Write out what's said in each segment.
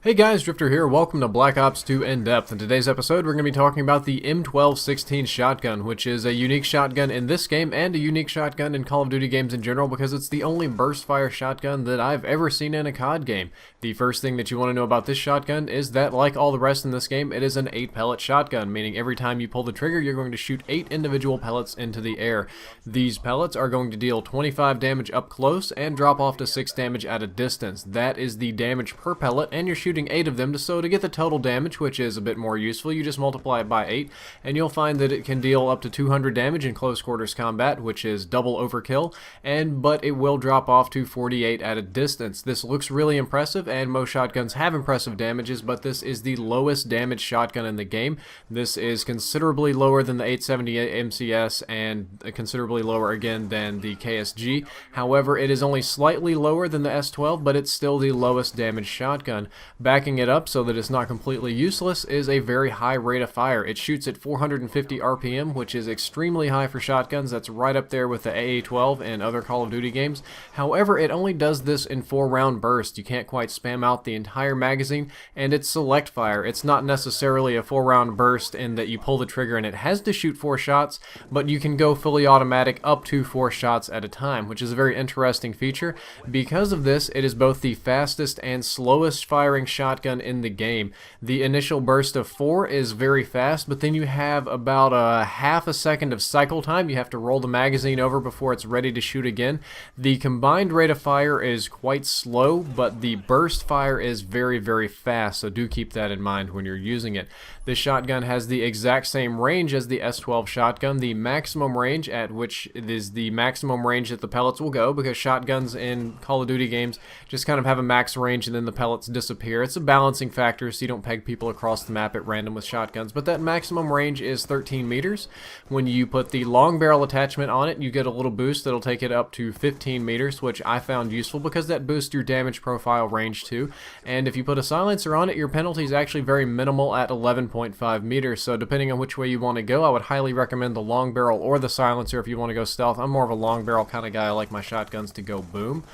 Hey guys, Drifter here. Welcome to Black Ops 2 In-Depth. In today's episode, we're going to be talking about the M1216 shotgun, which is a unique shotgun in this game and a unique shotgun in Call of Duty games in general because it's the only burst fire shotgun that I've ever seen in a COD game. The first thing that you want to know about this shotgun is that, like all the rest in this game, it is an 8-pellet shotgun, meaning every time you pull the trigger, you're going to shoot 8 individual pellets into the air. These pellets are going to deal 25 damage up close and drop off to 6 damage at a distance. That is the damage per pellet, and you're shooting 8 of them, so to get the total damage, which is a bit more useful, you just multiply it by 8, and you'll find that it can deal up to 200 damage in close quarters combat, which is double overkill, but it will drop off to 48 at a distance. This looks really impressive, and most shotguns have impressive damages, but this is the lowest damage shotgun in the game. This is considerably lower than the 870 MCS, and considerably lower again than the KSG. However, it is only slightly lower than the S12, but it's still the lowest damage shotgun. Backing it up so that it's not completely useless is a very high rate of fire. It shoots at 450 RPM, which is extremely high for shotguns. That's right up there with the AA-12 and other Call of Duty games. However, it only does this in 4-round bursts. You can't quite spam out the entire magazine, and it's select fire. It's not necessarily a 4-round burst in that you pull the trigger and it has to shoot 4 shots, but you can go fully automatic up to 4 shots at a time, which is a very interesting feature. Because of this, it is both the fastest and slowest firing shotgun in the game. The initial burst of 4 is very fast, but then you have about a half a second of cycle time. You have to roll the magazine over before it's ready to shoot again. The combined rate of fire is quite slow, but the burst fire is very, very fast, so do keep that in mind when you're using it. This shotgun has the exact same range as the S12 shotgun. The maximum range at which it is the maximum range that the pellets will go, because shotguns in Call of Duty games just kind of have a max range and then the pellets disappear. It's a balancing factor, so you don't peg people across the map at random with shotguns, but that maximum range is 13 meters. When you put the long barrel attachment on it, you get a little boost that'll take it up to 15 meters, which I found useful because that boosts your damage profile range too. And if you put a silencer on it, your penalty is actually very minimal at 11.5 meters, so depending on which way you want to go, I would highly recommend the long barrel or the silencer if you want to go stealth. I'm more of a long barrel kind of guy. I like my shotguns to go boom.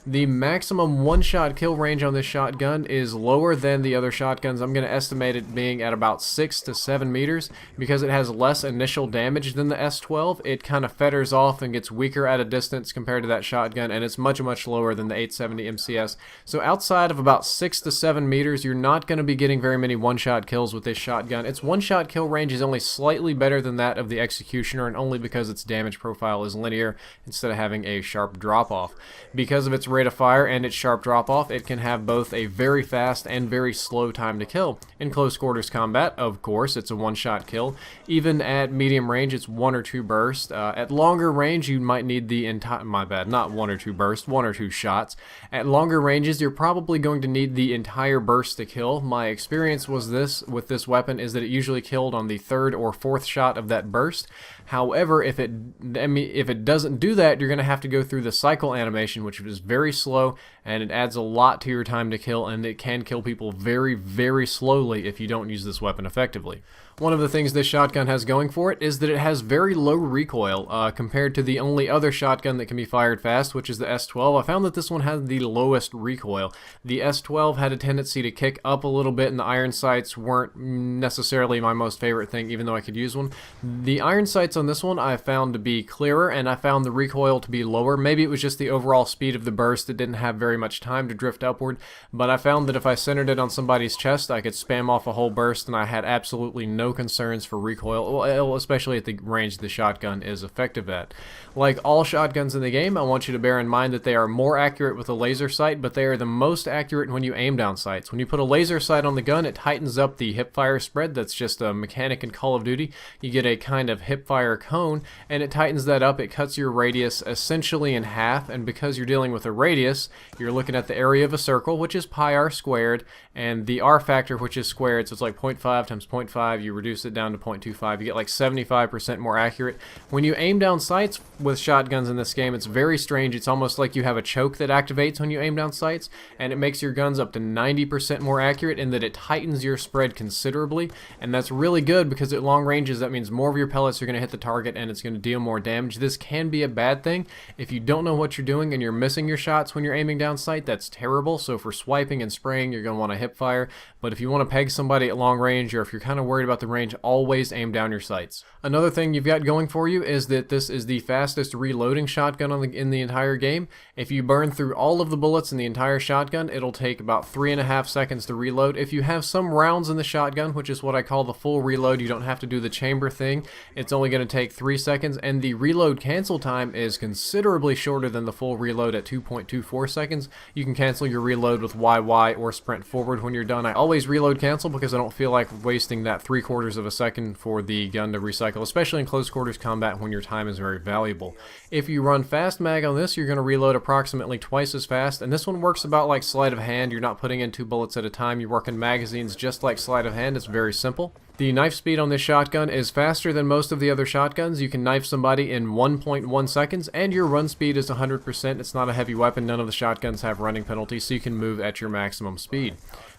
The maximum one-shot kill range on this shotgun is lower than the other shotguns. I'm going to estimate it being at about 6 to 7 meters because it has less initial damage than the S12. It kind of feathers off and gets weaker at a distance compared to that shotgun, and it's much, much lower than the 870 MCS. So outside of about 6 to 7 meters, you're not going to be getting very many one-shot kills with this shotgun. Its one-shot kill range is only slightly better than that of the Executioner, and only because its damage profile is linear instead of having a sharp drop-off. Because of its rate of fire and its sharp drop-off, it can have both a very fast and very slow time to kill. In close quarters combat, of course, it's a one-shot kill. Even at medium range, it's 1 or 2 bursts. At longer range, you might need the entire... My bad, not 1 or 2 bursts, 1 or 2 shots. At longer ranges, you're probably going to need the entire burst to kill. My experience was with this weapon is that it usually killed on the 3rd or 4th shot of that burst. However, if it doesn't do that, you're going to have to go through the cycle animation, which is very slow, and it adds a lot to your time to kill, and it can kill people very, very slowly if you don't use this weapon effectively. One of the things this shotgun has going for it is that it has very low recoil compared to the only other shotgun that can be fired fast, which is the S12. I found that this one had the lowest recoil. The S12 had a tendency to kick up a little bit, and the iron sights weren't necessarily my most favorite thing, even though I could use one. The iron sights on this one I found to be clearer, and I found the recoil to be lower. Maybe it was just the overall speed of the burst. It didn't have very much time to drift upward, but I found that if I centered it on somebody's chest, I could spam off a whole burst, and I had absolutely no concerns for recoil, well, especially at the range the shotgun is effective at. Like all shotguns in the game, I want you to bear in mind that they are more accurate with a laser sight, but they are the most accurate when you aim down sights. When you put a laser sight on the gun, it tightens up the hipfire spread. That's just a mechanic in Call of Duty. You get a kind of hipfire cone, and it tightens that up. It cuts your radius essentially in half, and because you're dealing with a radius, you're looking at the area of a circle, which is pi r squared, and the r factor, which is squared, so it's like 0.5 times 0.5. You reduce it down to 0.25. You get like 75% more accurate. When you aim down sights with shotguns in this game, it's very strange. It's almost like you have a choke that activates when you aim down sights, and it makes your guns up to 90% more accurate in that it tightens your spread considerably, and that's really good because at long ranges that means more of your pellets are going to hit the target and it's going to deal more damage. This can be a bad thing if you don't know what you're doing and you're missing your shot shots when you're aiming down sight, that's terrible. So for swiping and spraying, you're going to want to hip fire. But if you want to peg somebody at long range, or if you're kind of worried about the range, always aim down your sights. Another thing you've got going for you is that this is the fastest reloading shotgun in the entire game. If you burn through all of the bullets in the entire shotgun, it'll take about 3.5 seconds to reload. If you have some rounds in the shotgun, which is what I call the full reload, you don't have to do the chamber thing. It's only going to take 3 seconds, and the reload cancel time is considerably shorter than the full reload at 2.24 seconds. You can cancel your reload with YY or sprint forward when you're done. I always reload cancel because I don't feel like wasting that 3/4 of a second for the gun to recycle, especially in close quarters combat when your time is very valuable. If you run fast mag on this, you're going to reload approximately twice as fast, and this one works about like sleight of hand. You're not putting in 2 bullets at a time. You work in magazines just like sleight of hand. It's very simple. The knife speed on this shotgun is faster than most of the other shotguns. You can knife somebody in 1.1 seconds, and your run speed is 100%. It's not a heavy weapon. None of the shotguns have running penalties, so you can move at your maximum speed.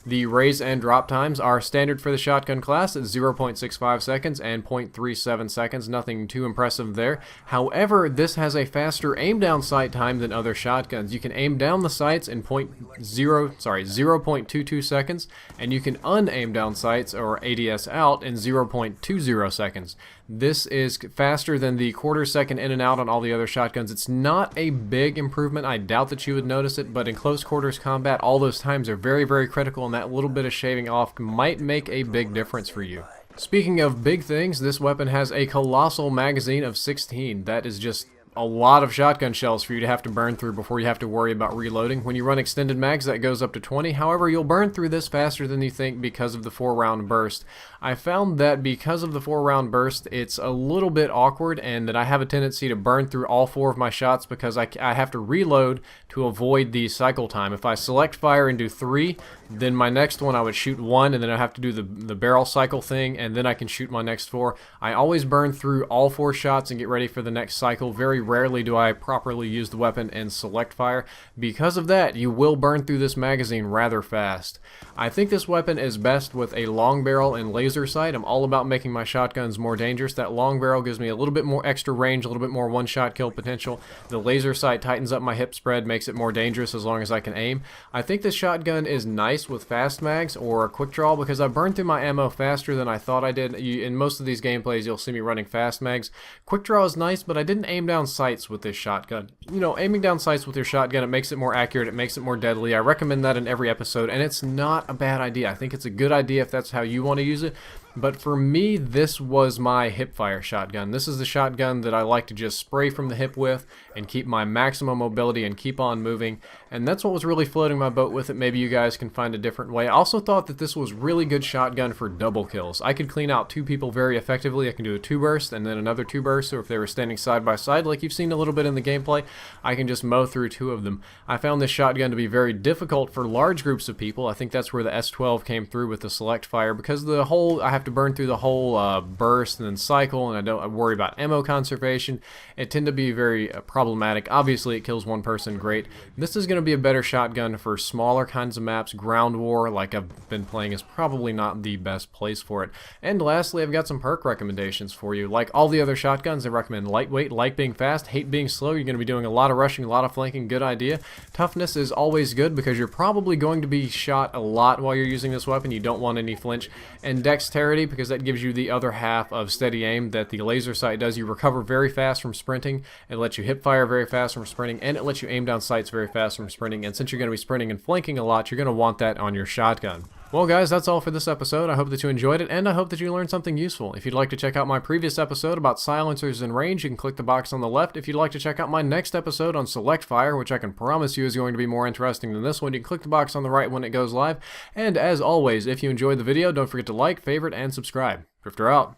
The raise and drop times are standard for the shotgun class at 0.65 seconds and 0.37 seconds. Nothing too impressive there. However, this has a faster aim down sight time than other shotguns. You can aim down the sights in 0.22 seconds, and you can unaim down sights or ADS out in 0.20 seconds. This is faster than the 1/4 second in and out on all the other shotguns. It's not a big improvement. I doubt that you would notice it, but in close quarters combat, all those times are very, very critical, and that little bit of shaving off might make a big difference for you. Speaking of big things, this weapon has a colossal magazine of 16. That is just a lot of shotgun shells for you to have to burn through before you have to worry about reloading. When you run extended mags, that goes up to 20. However, you'll burn through this faster than you think because of the 4-round burst. I found that because of the 4-round burst, it's a little bit awkward, and that I have a tendency to burn through all 4 of my shots because I have to reload to avoid the cycle time. If I select fire and do 3, then my next one I would shoot 1, and then I have to do the barrel cycle thing, and then I can shoot my next 4. I always burn through all 4 shots and get ready for the next cycle. Very rarely do I properly use the weapon and select fire. Because of that, you will burn through this magazine rather fast. I think this weapon is best with a long barrel and laser sight. I'm all about making my shotguns more dangerous. That long barrel gives me a little bit more extra range, a little bit more one-shot kill potential. The laser sight tightens up my hip spread, makes it more dangerous as long as I can aim. I think this shotgun is nice with fast mags or a quick draw because I burn through my ammo faster than I thought I did. In most of these gameplays, you'll see me running fast mags. Quick draw is nice, but I didn't aim down sights with this shotgun. You know, aiming down sights with your shotgun, it makes it more accurate, it makes it more deadly. I recommend that in every episode, and it's not a bad idea. I think it's a good idea if that's how you want to use it. But for me, this was my hip fire shotgun. This is the shotgun that I like to just spray from the hip with and keep my maximum mobility and keep on moving. And that's what was really floating my boat with it. Maybe you guys can find a different way. I also thought that this was really good shotgun for double kills. I could clean out 2 people very effectively. I can do a 2-burst and then another 2-burst, or if they were standing side by side like you've seen a little bit in the gameplay, I can just mow through 2 of them. I found this shotgun to be very difficult for large groups of people. I think that's where the S12 came through with the select fire, because I have to burn through the whole burst and then cycle, and I worry about ammo conservation. It tend to be very problematic. Obviously, it kills 1 person, great. This is going to be a better shotgun for smaller kinds of maps. Ground War, like I've been playing, is probably not the best place for it. And lastly, I've got some perk recommendations for you. Like all the other shotguns, I recommend lightweight, like being fast, hate being slow. You're going to be doing a lot of rushing, a lot of flanking, good idea. Toughness is always good because you're probably going to be shot a lot while you're using this weapon. You don't want any flinch. And dexterity, because that gives you the other half of steady aim that the laser sight does. You recover very fast from sprinting, it lets you hip fire very fast from sprinting, and it lets you aim down sights very fast from sprinting. And since you're going to be sprinting and flanking a lot, you're going to want that on your shotgun. Well guys, that's all for this episode. I hope that you enjoyed it, and I hope that you learned something useful. If you'd like to check out my previous episode about silencers and range, you can click the box on the left. If you'd like to check out my next episode on select fire, which I can promise you is going to be more interesting than this one, you can click the box on the right when it goes live. And as always, if you enjoyed the video, don't forget to like, favorite, and subscribe. Drifter out.